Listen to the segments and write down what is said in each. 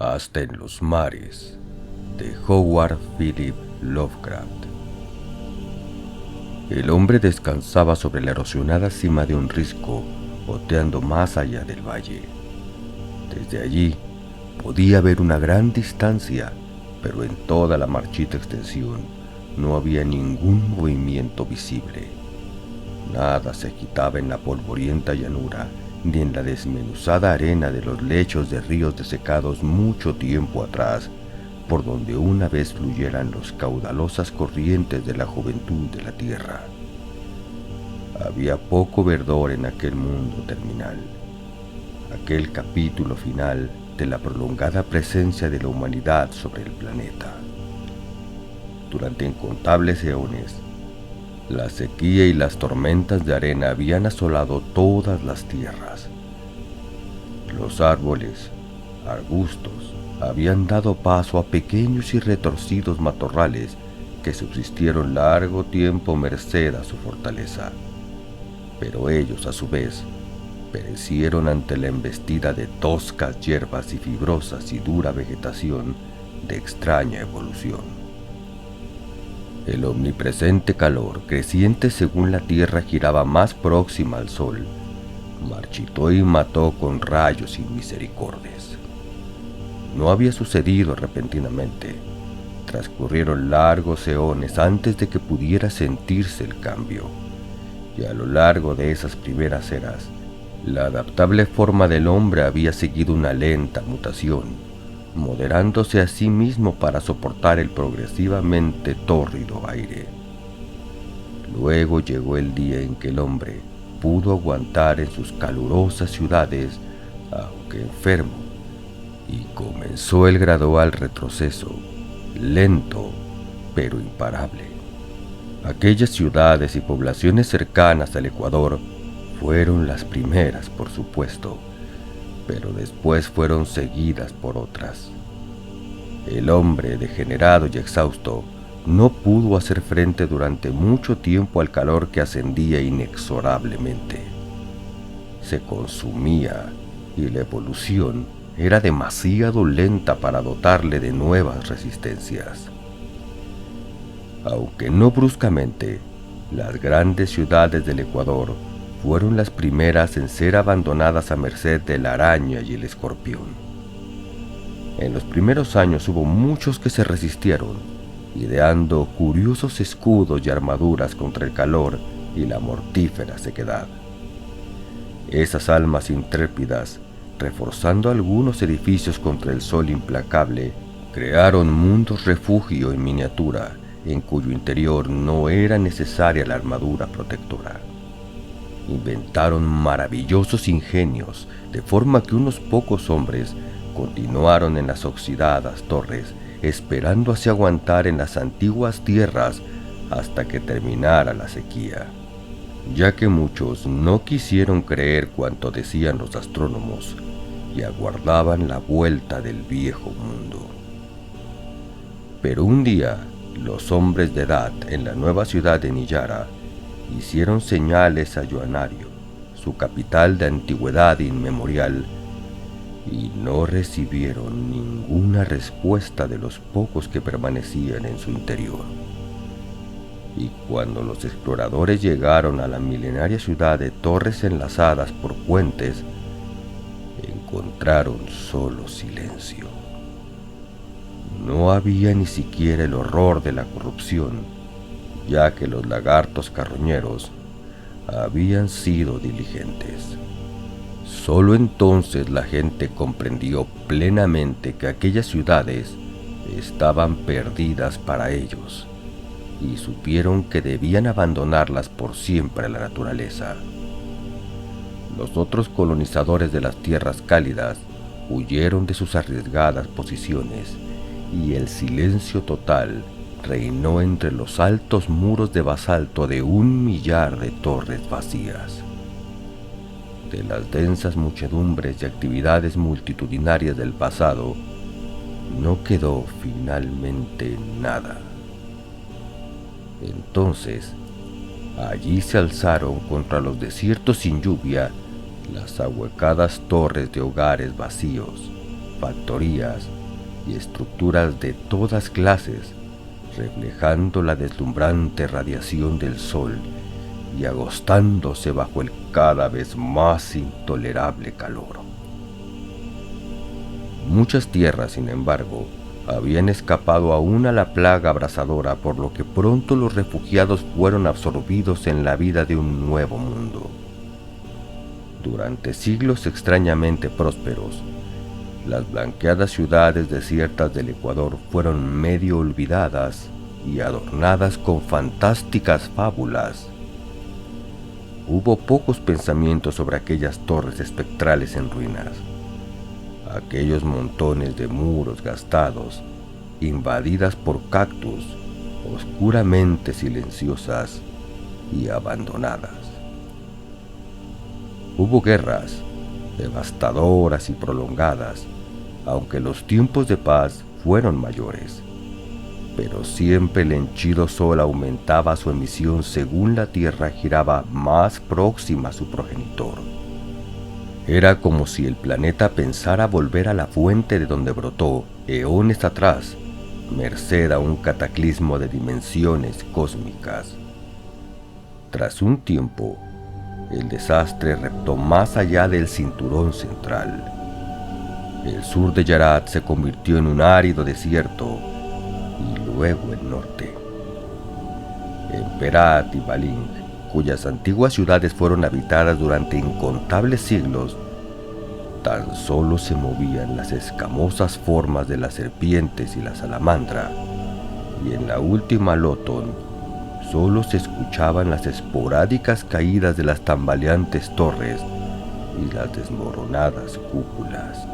Hasta en los mares, de Howard Philip Lovecraft. El hombre descansaba sobre la erosionada cima de un risco, oteando más allá del valle. Desde allí podía ver una gran distancia, pero en toda la marchita extensión no había ningún movimiento visible. Nada se agitaba en la polvorienta llanura, ni en la desmenuzada arena de los lechos de ríos desecados mucho tiempo atrás, por donde una vez fluyeran los caudalosas corrientes de la juventud de la tierra. Había poco verdor en aquel mundo terminal, aquel capítulo final de la prolongada presencia de la humanidad sobre el planeta. Durante incontables eones, la sequía y las tormentas de arena habían asolado todas las tierras. Los árboles, arbustos, habían dado paso a pequeños y retorcidos matorrales que subsistieron largo tiempo merced a su fortaleza. Pero ellos, a su vez, perecieron ante la embestida de toscas hierbas y fibrosas y dura vegetación de extraña evolución. El omnipresente calor, creciente según la tierra giraba más próxima al sol, marchitó y mató con rayos y misericordias. No había sucedido repentinamente. Transcurrieron largos eones antes de que pudiera sentirse el cambio, y a lo largo de esas primeras eras, la adaptable forma del hombre había seguido una lenta mutación, moderándose a sí mismo para soportar el progresivamente tórrido aire. Luego llegó el día en que el hombre pudo aguantar en sus calurosas ciudades, aunque enfermo, y comenzó el gradual retroceso, lento pero imparable. Aquellas ciudades y poblaciones cercanas al Ecuador fueron las primeras, por supuesto, pero después fueron seguidas por otras. El hombre, degenerado y exhausto, no pudo hacer frente durante mucho tiempo al calor que ascendía inexorablemente. Se consumía y la evolución era demasiado lenta para dotarle de nuevas resistencias. Aunque no bruscamente, las grandes ciudades del Ecuador fueron las primeras en ser abandonadas a merced de la araña y el escorpión. En los primeros años hubo muchos que se resistieron, ideando curiosos escudos y armaduras contra el calor y la mortífera sequedad. Esas almas intrépidas, reforzando algunos edificios contra el sol implacable, crearon mundos refugio en miniatura, en cuyo interior no era necesaria la armadura protectora. Inventaron maravillosos ingenios, de forma que unos pocos hombres continuaron en las oxidadas torres, esperando así aguantar en las antiguas tierras hasta que terminara la sequía, ya que muchos no quisieron creer cuanto decían los astrónomos y aguardaban la vuelta del viejo mundo. Pero un día, los hombres de edad en la nueva ciudad de Niyara hicieron señales a Yoanario, su capital de antigüedad inmemorial, y no recibieron ninguna respuesta de los pocos que permanecían en su interior. Y cuando los exploradores llegaron a la milenaria ciudad de torres enlazadas por puentes, encontraron solo silencio. No había ni siquiera el horror de la corrupción, ya que los lagartos carroñeros habían sido diligentes. Solo entonces la gente comprendió plenamente que aquellas ciudades estaban perdidas para ellos, y supieron que debían abandonarlas por siempre a la naturaleza. Los otros colonizadores de las tierras cálidas huyeron de sus arriesgadas posiciones, y el silencio total reinó entre los altos muros de basalto de 1.000.000 de torres vacías. De las densas muchedumbres y actividades multitudinarias del pasado, no quedó finalmente nada. Entonces, allí se alzaron contra los desiertos sin lluvia las ahuecadas torres de hogares vacíos, factorías y estructuras de todas clases, reflejando la deslumbrante radiación del sol y agostándose bajo el cada vez más intolerable calor. Muchas tierras, sin embargo, habían escapado aún a la plaga abrasadora, por lo que pronto los refugiados fueron absorbidos en la vida de un nuevo mundo. Durante siglos extrañamente prósperos, las blanqueadas ciudades desiertas del Ecuador fueron medio olvidadas y adornadas con fantásticas fábulas. Hubo pocos pensamientos sobre aquellas torres espectrales en ruinas, aquellos montones de muros gastados, invadidas por cactus, oscuramente silenciosas y abandonadas. Hubo guerras, devastadoras y prolongadas, aunque los tiempos de paz fueron mayores, pero siempre el henchido sol aumentaba su emisión según la Tierra giraba más próxima a su progenitor. Era como si el planeta pensara volver a la fuente de donde brotó eones atrás, merced a un cataclismo de dimensiones cósmicas. Tras un tiempo, el desastre reptó más allá del cinturón central. El sur de Yarat se convirtió en un árido desierto, y luego el norte. En Perat y Baling, cuyas antiguas ciudades fueron habitadas durante incontables siglos, tan solo se movían las escamosas formas de las serpientes y la salamandra, y en la última Lotón solo se escuchaban las esporádicas caídas de las tambaleantes torres y las desmoronadas cúpulas.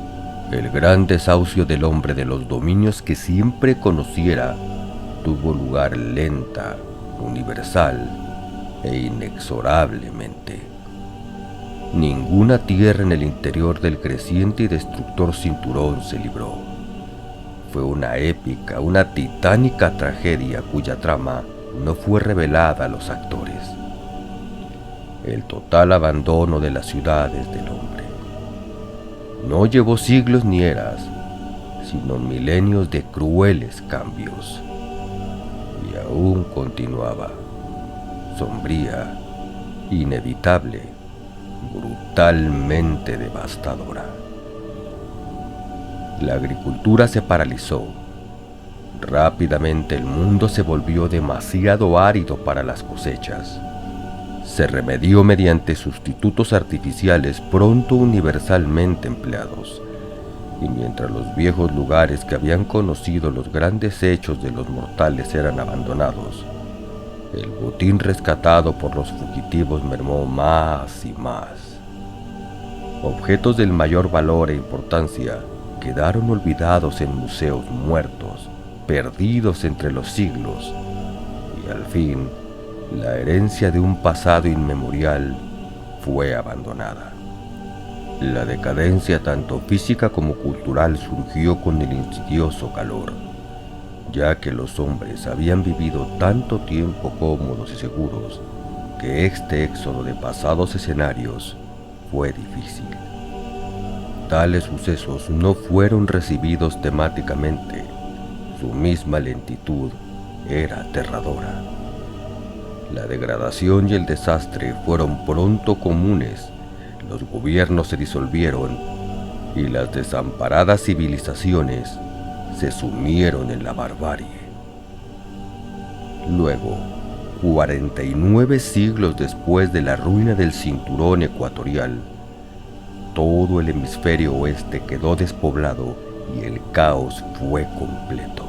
El gran desahucio del hombre de los dominios que siempre conociera tuvo lugar lenta, universal e inexorablemente. Ninguna tierra en el interior del creciente y destructor cinturón se libró. Fue una épica, una titánica tragedia cuya trama no fue revelada a los actores. El total abandono de las ciudades del hombre no llevó siglos ni eras, sino milenios de crueles cambios, y aún continuaba, sombría, inevitable, brutalmente devastadora. La agricultura se paralizó. Rápidamente el mundo se volvió demasiado árido para las cosechas. Se remedió mediante sustitutos artificiales pronto universalmente empleados, y mientras los viejos lugares que habían conocido los grandes hechos de los mortales eran abandonados, el botín rescatado por los fugitivos mermó más y más. Objetos del mayor valor e importancia quedaron olvidados en museos muertos, perdidos entre los siglos, y al fin, la herencia de un pasado inmemorial fue abandonada. La decadencia tanto física como cultural surgió con el insidioso calor, ya que los hombres habían vivido tanto tiempo cómodos y seguros que este éxodo de pasados escenarios fue difícil. Tales sucesos no fueron recibidos temáticamente. Su misma lentitud era aterradora. La degradación y el desastre fueron pronto comunes, los gobiernos se disolvieron y las desamparadas civilizaciones se sumieron en la barbarie. Luego, 49 siglos después de la ruina del cinturón ecuatorial, todo el hemisferio oeste quedó despoblado y el caos fue completo.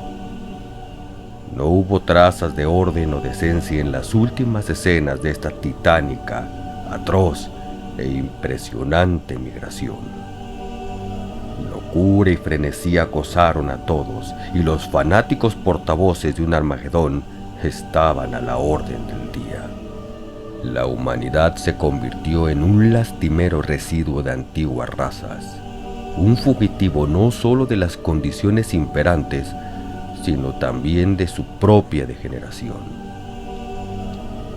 No hubo trazas de orden o decencia en las últimas escenas de esta titánica, atroz e impresionante migración. Locura y frenesí acosaron a todos, y los fanáticos portavoces de un Armagedón estaban a la orden del día. La humanidad se convirtió en un lastimero residuo de antiguas razas, un fugitivo no solo de las condiciones imperantes, sino también de su propia degeneración.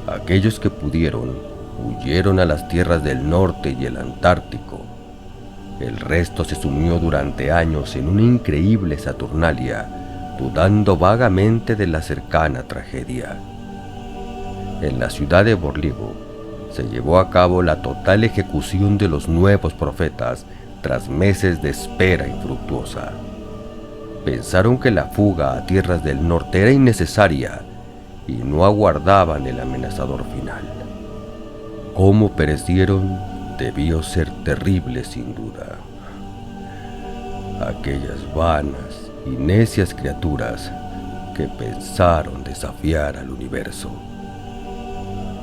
Aquellos que pudieron, huyeron a las tierras del norte y el Antártico. El resto se sumió durante años en una increíble Saturnalia, dudando vagamente de la cercana tragedia. En la ciudad de Borligo se llevó a cabo la total ejecución de los nuevos profetas tras meses de espera infructuosa. Pensaron que la fuga a tierras del norte era innecesaria y no aguardaban el amenazador final. Cómo perecieron debió ser terrible sin duda. Aquellas vanas y necias criaturas que pensaron desafiar al universo.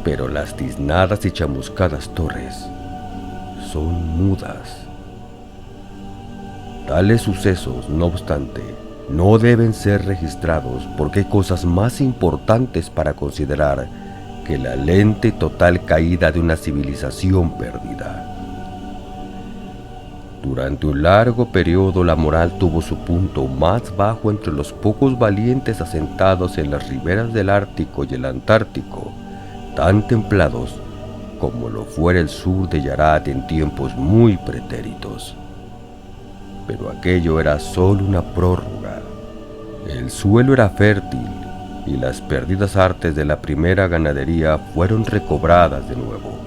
Pero las tiznadas y chamuscadas torres son mudas. Tales sucesos, no obstante, no deben ser registrados porque hay cosas más importantes para considerar que la lenta y total caída de una civilización perdida. Durante un largo periodo la moral tuvo su punto más bajo entre los pocos valientes asentados en las riberas del Ártico y el Antártico, tan templados como lo fuera el sur de Yarat en tiempos muy pretéritos. Pero aquello era solo una prórroga. El suelo era fértil y las perdidas artes de la primera ganadería fueron recobradas de nuevo.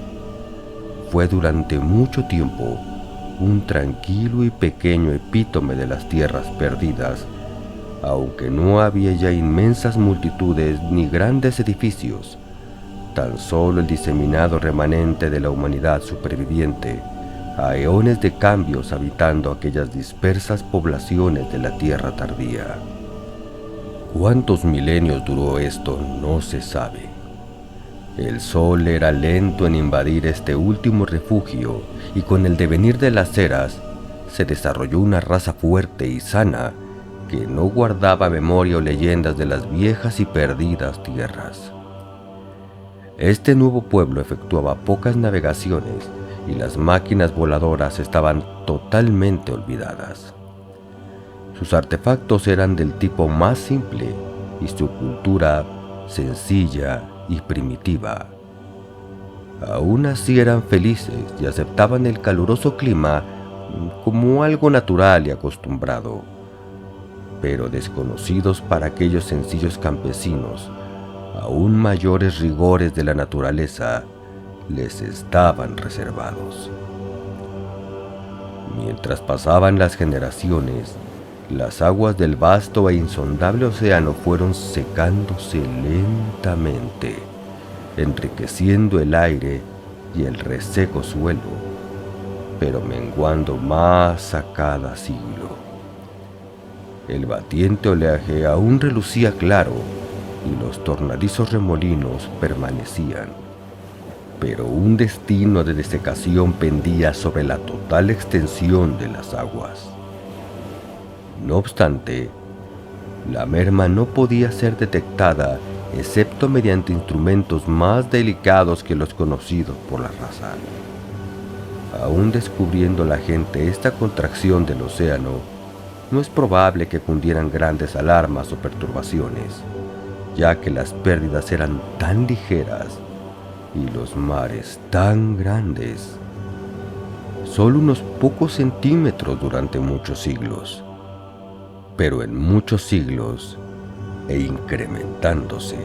Fue durante mucho tiempo un tranquilo y pequeño epítome de las tierras perdidas, aunque no había ya inmensas multitudes ni grandes edificios, tan solo el diseminado remanente de la humanidad superviviente, a eones de cambios habitando aquellas dispersas poblaciones de la tierra tardía. ¿Cuántos milenios duró esto? No se sabe. El sol era lento en invadir este último refugio y con el devenir de las eras se desarrolló una raza fuerte y sana que no guardaba memoria o leyendas de las viejas y perdidas tierras. Este nuevo pueblo efectuaba pocas navegaciones y las máquinas voladoras estaban totalmente olvidadas. Sus artefactos eran del tipo más simple y su cultura sencilla y primitiva. Aún así eran felices y aceptaban el caluroso clima como algo natural y acostumbrado, pero desconocidos para aquellos sencillos campesinos, aún mayores rigores de la naturaleza les estaban reservados. Mientras pasaban las generaciones, las aguas del vasto e insondable océano fueron secándose lentamente, enriqueciendo el aire y el reseco suelo, pero menguando más a cada siglo. El batiente oleaje aún relucía claro y los tornadizos remolinos permanecían, pero un destino de desecación pendía sobre la total extensión de las aguas. No obstante, la merma no podía ser detectada excepto mediante instrumentos más delicados que los conocidos por la raza. Aún descubriendo la gente esta contracción del océano, no es probable que cundieran grandes alarmas o perturbaciones, ya que las pérdidas eran tan ligeras y los mares tan grandes, solo unos pocos centímetros durante muchos siglos, pero en muchos siglos e incrementándose.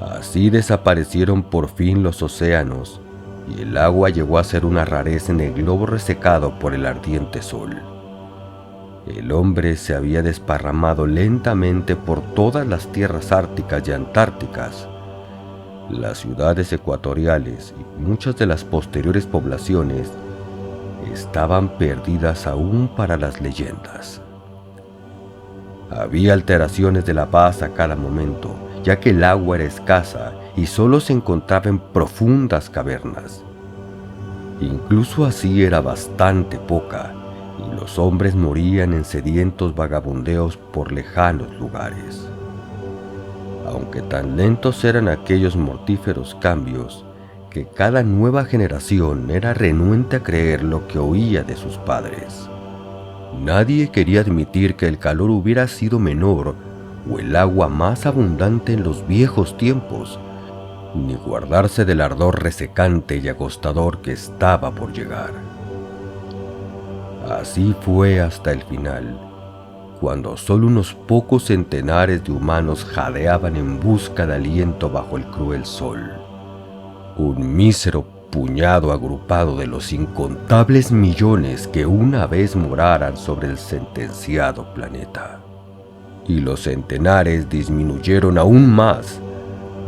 Así desaparecieron por fin los océanos y el agua llegó a ser una rareza en el globo resecado por el ardiente sol. El hombre se había desparramado lentamente por todas las tierras árticas y antárticas. Las ciudades ecuatoriales y muchas de las posteriores poblaciones estaban perdidas aún para las leyendas. Había alteraciones de la paz a cada momento, ya que el agua era escasa y solo se encontraba en profundas cavernas. Incluso así era bastante poca, y los hombres morían en sedientos vagabundeos por lejanos lugares. Aunque tan lentos eran aquellos mortíferos cambios, que cada nueva generación era renuente a creer lo que oía de sus padres. Nadie quería admitir que el calor hubiera sido menor o el agua más abundante en los viejos tiempos, ni guardarse del ardor resecante y agostador que estaba por llegar. Así fue hasta el final, cuando solo unos pocos centenares de humanos jadeaban en busca de aliento bajo el cruel sol. Un mísero puñado agrupado de los incontables millones que una vez moraran sobre el sentenciado planeta. Y los centenares disminuyeron aún más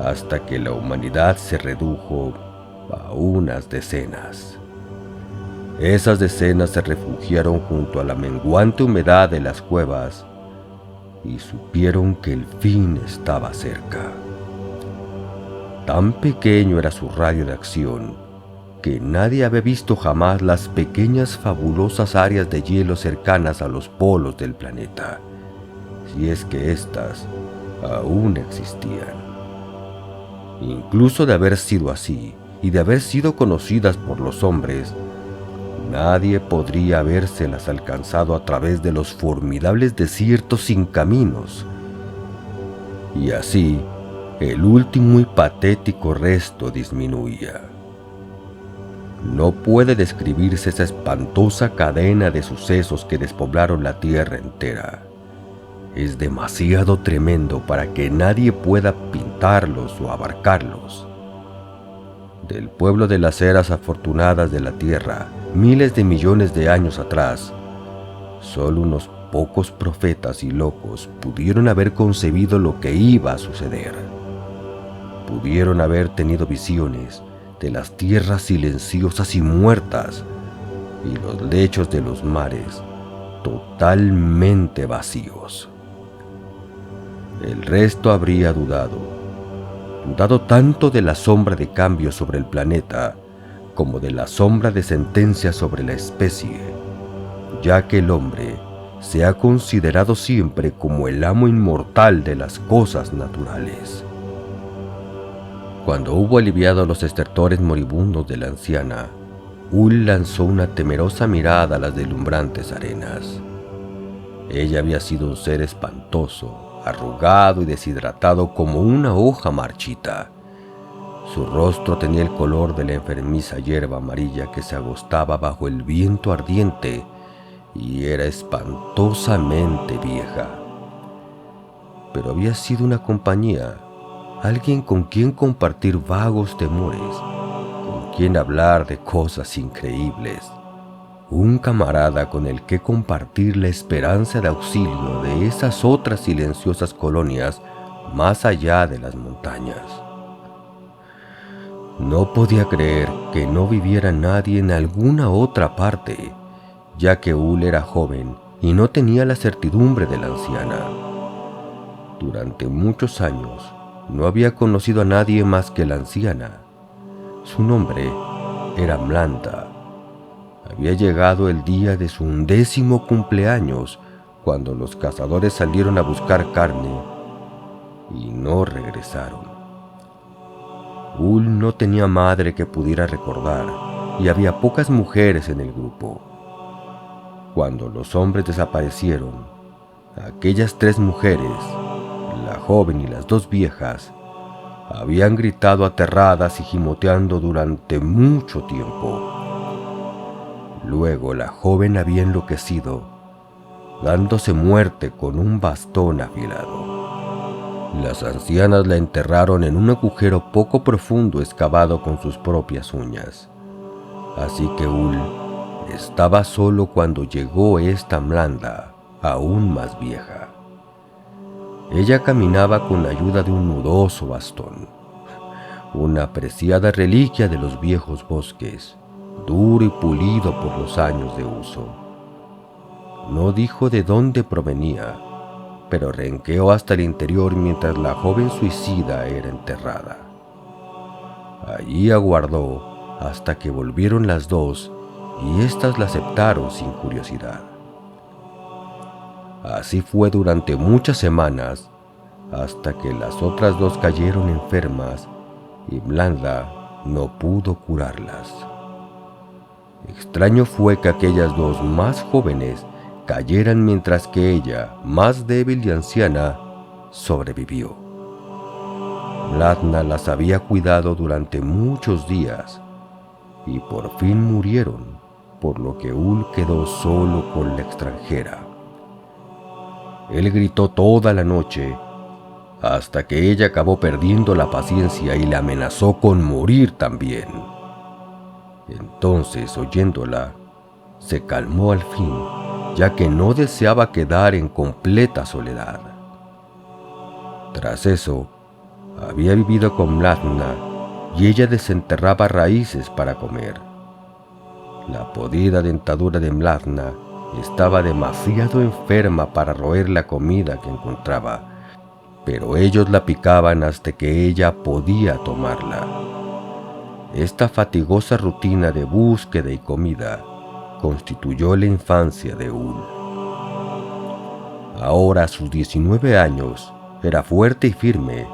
hasta que la humanidad se redujo a unas decenas. Esas decenas se refugiaron junto a la menguante humedad de las cuevas y supieron que el fin estaba cerca. Tan pequeño era su radio de acción que nadie había visto jamás las pequeñas fabulosas áreas de hielo cercanas a los polos del planeta, si es que éstas aún existían. Incluso de haber sido así y de haber sido conocidas por los hombres, nadie podría habérselas alcanzado a través de los formidables desiertos sin caminos. Y así, el último y patético resto disminuía. No puede describirse esa espantosa cadena de sucesos que despoblaron la tierra entera. Es demasiado tremendo para que nadie pueda pintarlos o abarcarlos. Del pueblo de las eras afortunadas de la tierra, miles de millones de años atrás, solo unos pocos profetas y locos pudieron haber concebido lo que iba a suceder. Pudieron haber tenido visiones de las tierras silenciosas y muertas y los lechos de los mares totalmente vacíos. El resto habría dudado tanto de la sombra de cambio sobre el planeta como de la sombra de sentencia sobre la especie, ya que el hombre se ha considerado siempre como el amo inmortal de las cosas naturales. Cuando hubo aliviado los estertores moribundos de la anciana, Ul lanzó una temerosa mirada a las deslumbrantes arenas. Ella había sido un ser espantoso, arrugado y deshidratado como una hoja marchita. Su rostro tenía el color de la enfermiza hierba amarilla que se agostaba bajo el viento ardiente y era espantosamente vieja. Pero había sido una compañía, alguien con quien compartir vagos temores, con quien hablar de cosas increíbles, un camarada con el que compartir la esperanza de auxilio de esas otras silenciosas colonias más allá de las montañas. No podía creer que no viviera nadie en alguna otra parte, ya que Ul era joven y no tenía la certidumbre de la anciana. Durante muchos años no había conocido a nadie más que la anciana. Su nombre era Mlanta. Había llegado el día de su 11º cumpleaños cuando los cazadores salieron a buscar carne y no regresaron. Ul no tenía madre que pudiera recordar y había pocas mujeres en el grupo. Cuando los hombres desaparecieron, aquellas 3 mujeres, la joven y las 2 viejas, habían gritado aterradas y gimoteando durante mucho tiempo. Luego la joven había enloquecido, dándose muerte con un bastón afilado. Las ancianas la enterraron en un agujero poco profundo excavado con sus propias uñas. Así que Ul estaba solo cuando llegó esta Mlanda, aún más vieja. Ella caminaba con la ayuda de un nudoso bastón, una apreciada reliquia de los viejos bosques, duro y pulido por los años de uso. No dijo de dónde provenía, pero renqueó hasta el interior mientras la joven suicida era enterrada. Allí aguardó hasta que volvieron las 2 y éstas la aceptaron sin curiosidad. Así fue durante muchas semanas, hasta que las otras 2 cayeron enfermas y Mlanda no pudo curarlas. Extraño fue que aquellas 2 más jóvenes cayeran mientras que ella, más débil y anciana, sobrevivió. Mladna las había cuidado durante muchos días y por fin murieron por lo que Ul quedó solo con la extranjera. Él gritó toda la noche, hasta que ella acabó perdiendo la paciencia y le amenazó con morir también. Entonces, oyéndola, se calmó al fin, ya que no deseaba quedar en completa soledad. Tras eso, había vivido con Mladna y ella desenterraba raíces para comer. La podrida dentadura de Mladna estaba demasiado enferma para roer la comida que encontraba, pero ellos la picaban hasta que ella podía tomarla. Esta fatigosa rutina de búsqueda y comida constituyó la infancia de Ul. Ahora, a sus 19 años, era fuerte y firme,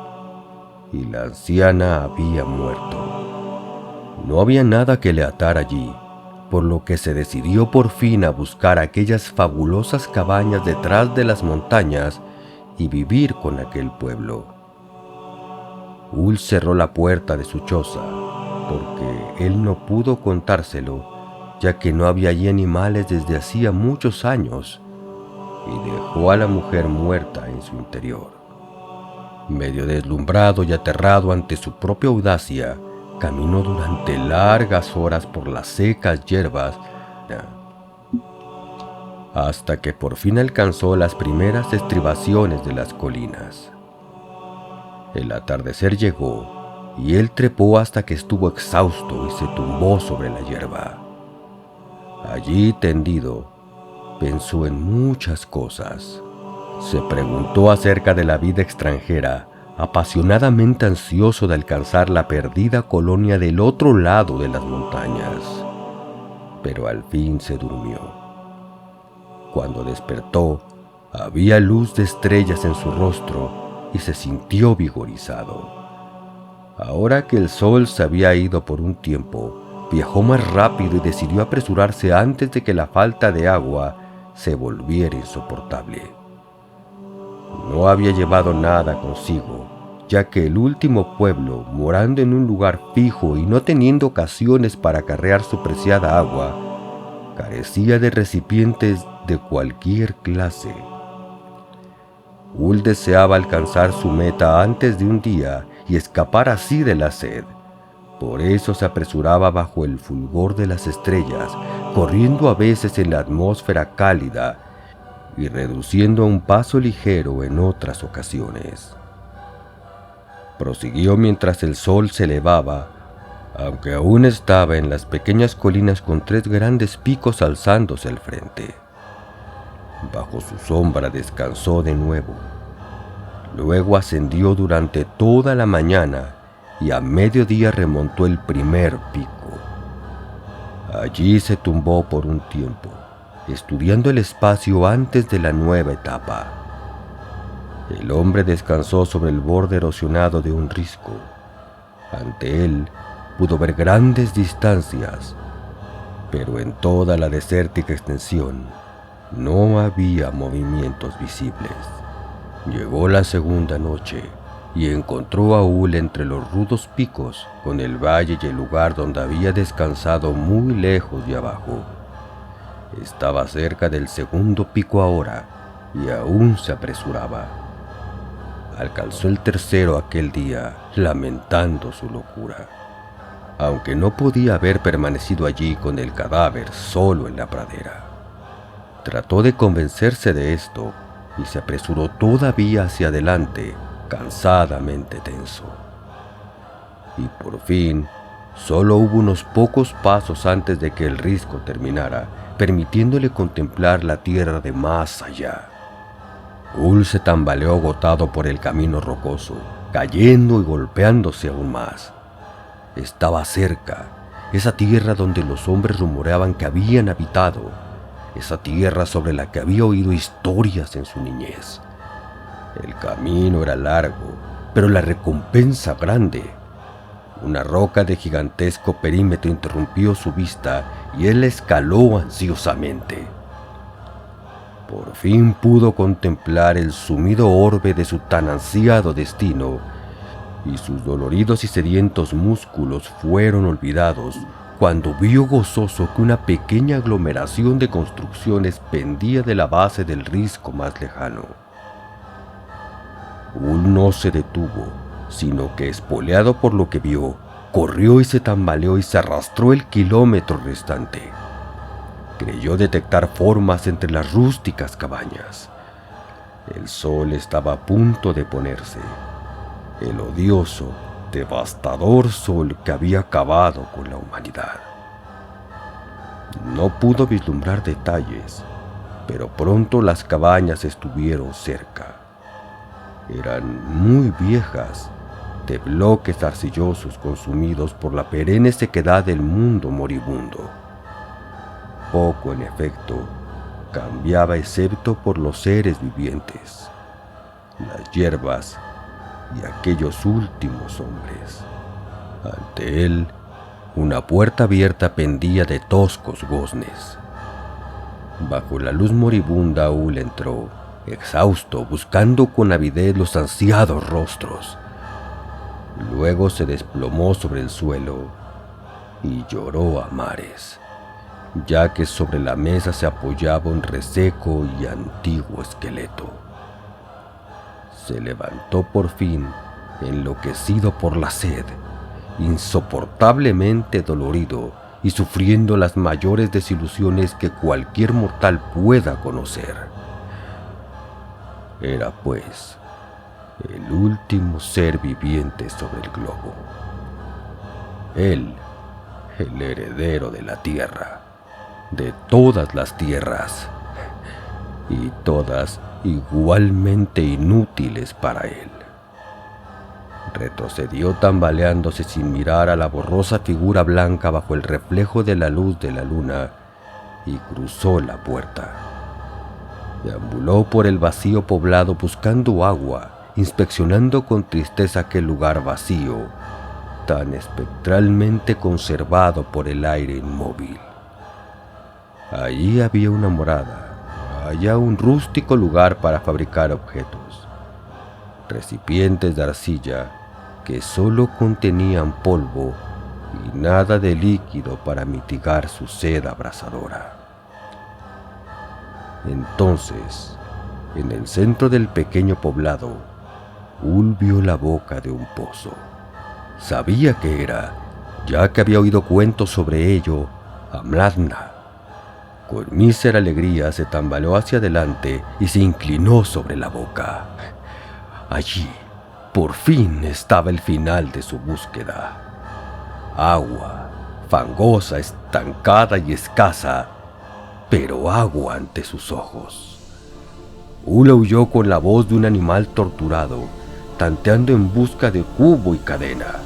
y la anciana había muerto. No había nada que le atara allí, por lo que se decidió por fin a buscar aquellas fabulosas cabañas detrás de las montañas y vivir con aquel pueblo. Ul cerró la puerta de su choza, porque él no pudo contárselo, ya que no había allí animales desde hacía muchos años, y dejó a la mujer muerta en su interior. Medio deslumbrado y aterrado ante su propia audacia, caminó durante largas horas por las secas hierbas, hasta que por fin alcanzó las primeras estribaciones de las colinas. El atardecer llegó, y él trepó hasta que estuvo exhausto y se tumbó sobre la hierba. Allí tendido, pensó en muchas cosas. Se preguntó acerca de la vida extranjera, apasionadamente ansioso de alcanzar la perdida colonia del otro lado de las montañas. Pero al fin se durmió. Cuando despertó, había luz de estrellas en su rostro y se sintió vigorizado. Ahora que el sol se había ido por un tiempo, viajó más rápido y decidió apresurarse antes de que la falta de agua se volviera insoportable. No había llevado nada consigo, ya que el último pueblo, morando en un lugar fijo y no teniendo ocasiones para acarrear su preciada agua, carecía de recipientes de cualquier clase. Ul deseaba alcanzar su meta antes de un día y escapar así de la sed. Por eso se apresuraba bajo el fulgor de las estrellas, corriendo a veces en la atmósfera cálida y reduciendo a un paso ligero en otras ocasiones. Prosiguió mientras el sol se elevaba, aunque aún estaba en las pequeñas colinas con 3 grandes picos alzándose al frente. Bajo su sombra descansó de nuevo. Luego ascendió durante toda la mañana y a mediodía remontó el primer pico. Allí se tumbó por un tiempo, estudiando el espacio antes de la nueva etapa. El hombre descansó sobre el borde erosionado de un risco. Ante él pudo ver grandes distancias, pero en toda la desértica extensión no había movimientos visibles. Llegó la segunda noche y encontró a Ul entre los rudos picos, con el valle y el lugar donde había descansado muy lejos de abajo. Estaba cerca del segundo pico ahora y aún se apresuraba. Alcanzó el tercero aquel día, lamentando su locura, aunque no podía haber permanecido allí con el cadáver solo en la pradera. Trató de convencerse de esto y se apresuró todavía hacia adelante, cansadamente tenso. Y por fin, solo hubo unos pocos pasos antes de que el risco terminara, permitiéndole contemplar la tierra de más allá. Ul se tambaleó agotado por el camino rocoso, cayendo y golpeándose aún más. Estaba cerca, esa tierra donde los hombres rumoreaban que habían habitado, esa tierra sobre la que había oído historias en su niñez. El camino era largo, pero la recompensa grande. Una roca de gigantesco perímetro interrumpió su vista y él la escaló ansiosamente. Por fin pudo contemplar el sumido orbe de su tan ansiado destino, y sus doloridos y sedientos músculos fueron olvidados cuando vio gozoso que una pequeña aglomeración de construcciones pendía de la base del risco más lejano. Hull no se detuvo, sino que, espoleado por lo que vio, corrió y se tambaleó y se arrastró el kilómetro restante. Creyó detectar formas entre las rústicas cabañas. El sol estaba a punto de ponerse, el odioso, devastador sol que había acabado con la humanidad. No pudo vislumbrar detalles, pero pronto las cabañas estuvieron cerca. Eran muy viejas, de bloques arcillosos consumidos por la perenne sequedad del mundo moribundo. Poco, en efecto, cambiaba excepto por los seres vivientes, las hierbas y aquellos últimos hombres. Ante él, una puerta abierta pendía de toscos goznes. Bajo la luz moribunda, Hull entró, exhausto, buscando con avidez los ansiados rostros. Luego se desplomó sobre el suelo y lloró a mares, ya que sobre la mesa se apoyaba un reseco y antiguo esqueleto. Se levantó por fin, enloquecido por la sed, insoportablemente dolorido y sufriendo las mayores desilusiones que cualquier mortal pueda conocer. Era, pues, el último ser viviente sobre el globo. Él, el heredero de la tierra, de todas las tierras, y todas igualmente inútiles para él. Retrocedió tambaleándose sin mirar a la borrosa figura blanca bajo el reflejo de la luz de la luna y cruzó la puerta. Deambuló por el vacío poblado buscando agua, inspeccionando con tristeza aquel lugar vacío, tan espectralmente conservado por el aire inmóvil. Allí había una morada, allá un rústico lugar para fabricar objetos, recipientes de arcilla que solo contenían polvo y nada de líquido para mitigar su sed abrasadora. Entonces, en el centro del pequeño poblado, Hull vio la boca de un pozo. Sabía que era, ya que había oído cuentos sobre ello a Mladna. Con mísera alegría se tambaleó hacia adelante y se inclinó sobre la boca. Allí, por fin, estaba el final de su búsqueda. Agua, fangosa, estancada y escasa, pero agua ante sus ojos. Hull aulló con la voz de un animal torturado, tanteando en busca de cubo y cadena.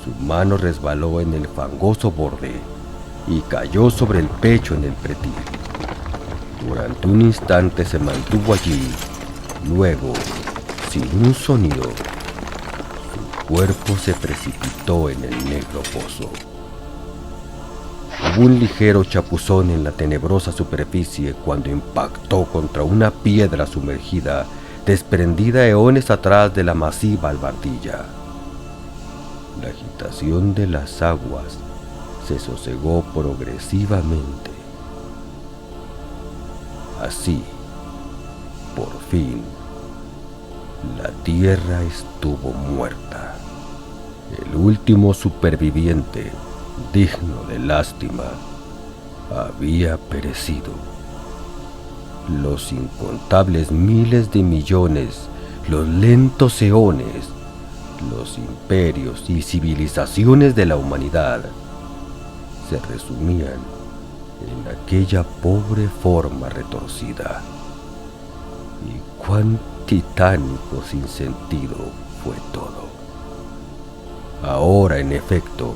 Su mano resbaló en el fangoso borde y cayó sobre el pecho en el pretil. Durante un instante se mantuvo allí, luego, sin un sonido, su cuerpo se precipitó en el negro pozo. Hubo un ligero chapuzón en la tenebrosa superficie cuando impactó contra una piedra sumergida, desprendida eones atrás de la masiva albardilla. La agitación de las aguas se sosegó progresivamente. Así, por fin, la tierra estuvo muerta. El último superviviente, digno de lástima, había perecido. Los incontables miles de millones, los lentos eones, los imperios y civilizaciones de la humanidad se resumían en aquella pobre forma retorcida. Y cuán titánico sinsentido fue todo. Ahora, en efecto,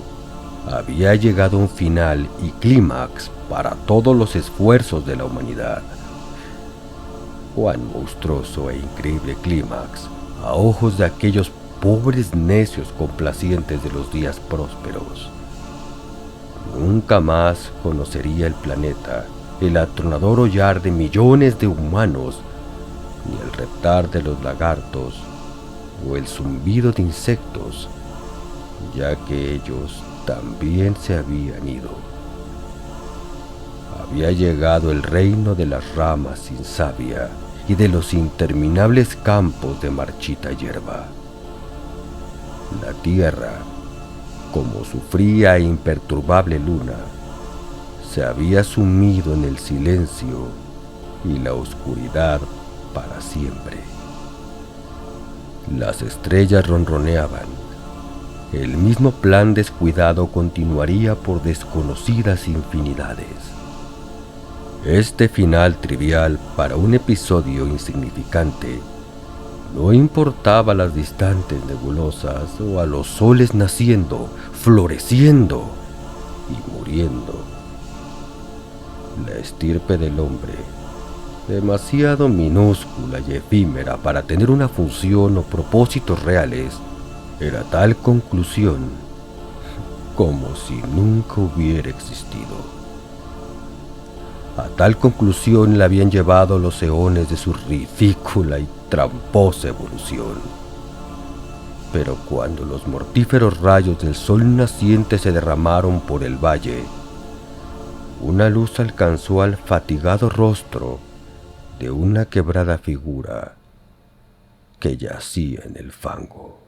había llegado un final y clímax para todos los esfuerzos de la humanidad. Cuán monstruoso e increíble clímax a ojos de aquellos pobres necios complacientes de los días prósperos. Nunca más conocería el planeta el atronador hollar de millones de humanos, ni el reptar de los lagartos o el zumbido de insectos, ya que ellos también se habían ido. Había llegado el reino de las ramas sin savia y de los interminables campos de marchita hierba. La tierra, como su fría e imperturbable luna, se había sumido en el silencio y la oscuridad para siempre. Las estrellas ronroneaban. El mismo plan descuidado continuaría por desconocidas infinidades. Este final trivial para un episodio insignificante no importaba a las distantes nebulosas o a los soles naciendo, floreciendo y muriendo. La estirpe del hombre, demasiado minúscula y efímera para tener una función o propósitos reales, era tal conclusión como si nunca hubiera existido. A tal conclusión la habían llevado los eones de su ridícula y tramposa evolución. Pero cuando los mortíferos rayos del sol naciente se derramaron por el valle, una luz alcanzó al fatigado rostro de una quebrada figura que yacía en el fango.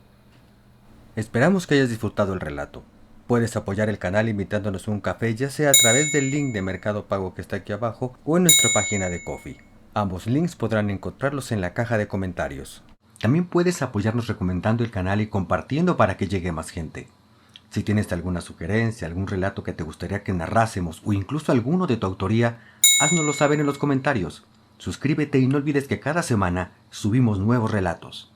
Esperamos que hayas disfrutado el relato. Puedes apoyar el canal invitándonos a un café, ya sea a través del link de Mercado Pago que está aquí abajo o en nuestra página de Ko-fi. Ambos links podrán encontrarlos en la caja de comentarios. También puedes apoyarnos recomendando el canal y compartiendo para que llegue más gente. Si tienes alguna sugerencia, algún relato que te gustaría que narrásemos o incluso alguno de tu autoría, háznoslo saber en los comentarios. Suscríbete y no olvides que cada semana subimos nuevos relatos.